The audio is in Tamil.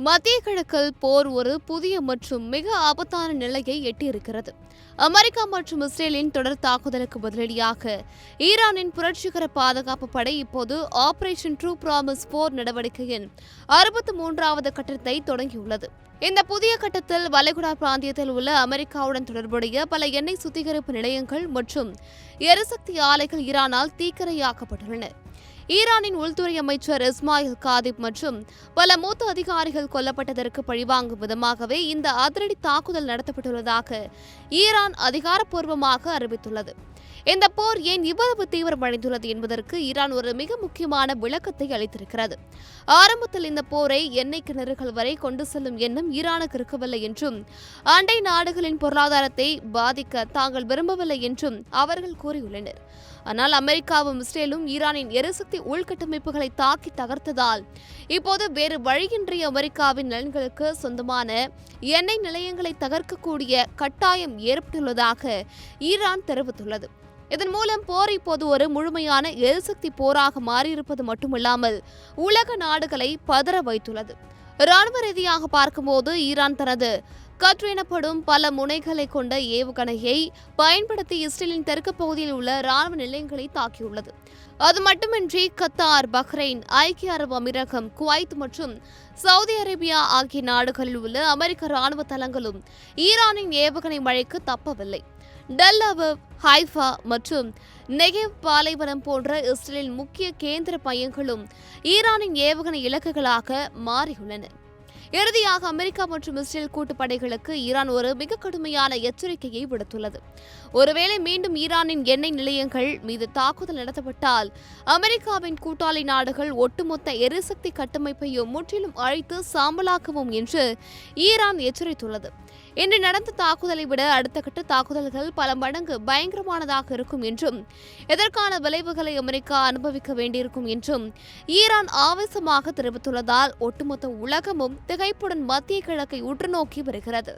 மத்திய கிழக்கில் போர் ஒரு புதிய மற்றும் மிக ஆபத்தான நிலையை எட்டியிருக்கிறது. அமெரிக்கா மற்றும் இஸ்ரேலின் தொடர் தாக்குதலுக்கு பதிலடியாக ஈரானின் புரட்சிகர பாதுகாப்பு படை இப்போது ஆபரேஷன் ட்ரூ ப்ராமிஸ் போர் நடவடிக்கையின் 63வது கட்டத்தை தொடங்கியுள்ளது. இந்த புதிய கட்டத்தில் வளைகுடா பிராந்தியத்தில் உள்ள அமெரிக்காவுடன் தொடர்புடைய பல எண்ணெய் சுத்திகரிப்பு நிலையங்கள் மற்றும் எரிசக்தி ஆலைகள் ஈரானால் தீக்கிரையாக்கப்பட்டுள்ளன. ஈரானின் உள்துறை அமைச்சர் இஸ்மாயில் காதிப் மற்றும் பல மூத்த அதிகாரிகள் கொல்லப்பட்டதற்கு பழிவாங்கும் விதமாகவே இந்த அதிரடி தாக்குதல் நடத்தப்பட்டுள்ளதாக ஈரான் அதிகாரப்பூர்வமாக அறிவித்துள்ளது. இந்த போர் ஏன் இவ்வளவு தீவிரமடைந்துள்ளது என்பதற்கு ஈரான் ஒரு மிக முக்கியமான விளக்கத்தை அளித்திருக்கிறது. ஆரம்பத்தில் இந்த போரை எண்ணெய் கிணறுகள் வரை கொண்டு செல்லும் எண்ணம் ஈரானுக்கு இருக்கவில்லை என்றும் அண்டை நாடுகளின் பொருளாதாரத்தை பாதிக்க தாங்கள் விரும்பவில்லை என்றும் அவர்கள் கூறியுள்ளனர். ஆனால் அமெரிக்காவும் இஸ்ரேலும் ஈரானின் எரிசக்தி உள்கட்டமைப்புகளை தாக்கி தகர்த்ததால் இப்போது வேறு வழியின்றி அமெரிக்காவின் நலன்களுக்கு சொந்தமான எண்ணெய் நிலையங்களை தகர்க்கக்கூடிய கட்டாயம் ஏற்பட்டுள்ளதாக ஈரான் தெரிவித்துள்ளது. இதன் மூலம் போர் இப்போது ஒரு முழுமையான எரிசக்தி போராக மாறியிருப்பது மட்டுமில்லாமல் உலக நாடுகளை பதற வைத்துள்ளது. இராணுவ ரீதியாக பார்க்கும்போது ஈரான் தனது கற்று எனப்படும் பல முனைகளை கொண்ட ஏவுகணையை பயன்படுத்தி இஸ்ரேலின் தெற்கு பகுதியில் உள்ள இராணுவ நிலையங்களை தாக்கியுள்ளது. அது மட்டுமின்றி கத்தார், பஹ்ரைன், ஐக்கிய அரபு அமீரகம், குவைத் மற்றும் சவுதி அரேபியா ஆகிய நாடுகளில் உள்ள அமெரிக்க இராணுவ தளங்களும் ஈரானின் ஏவுகணை மழைக்கு தப்பவில்லை. டெல் அவீவ், ஹைஃபா மற்றும் நெகேவ் பாலைவனம் போன்ற இஸ்ரேலின் முக்கிய கேந்திர மையங்களும் ஈரானின் ஏவுகணை இலக்குகளாக மாறியுள்ளன. இறுதியாக அமெரிக்கா மற்றும் இஸ்ரேல் கூட்டுப்படைகளுக்கு ஈரான் ஒரு மிக கடுமையான எச்சரிக்கையை விடுத்துள்ளது. ஒருவேளை மீண்டும் ஈரானின் எண்ணெய் நிலையங்கள் மீது தாக்குதல் நடத்தப்பட்டால் அமெரிக்காவின் கூட்டாளி நாடுகள் ஒட்டுமொத்த எரிசக்தி கட்டமைப்பையும் முற்றிலும் அழித்து சாம்பலாக்குவோம் என்று ஈரான் எச்சரித்துள்ளது. இன்று நடந்த தாக்குதலை விட அடுத்த கட்ட தாக்குதல்கள் பல மடங்கு பயங்கரமானதாக இருக்கும் என்றும் இதற்கான விளைவுகளை அமெரிக்கா அனுபவிக்க வேண்டியிருக்கும் என்றும் ஈரான் ஆவேசமாக தெரிவித்துள்ளதால் ஒட்டுமொத்த உலகமும் திகைப்புடன் மத்திய கிழக்கை உற்று நோக்கி வருகிறது.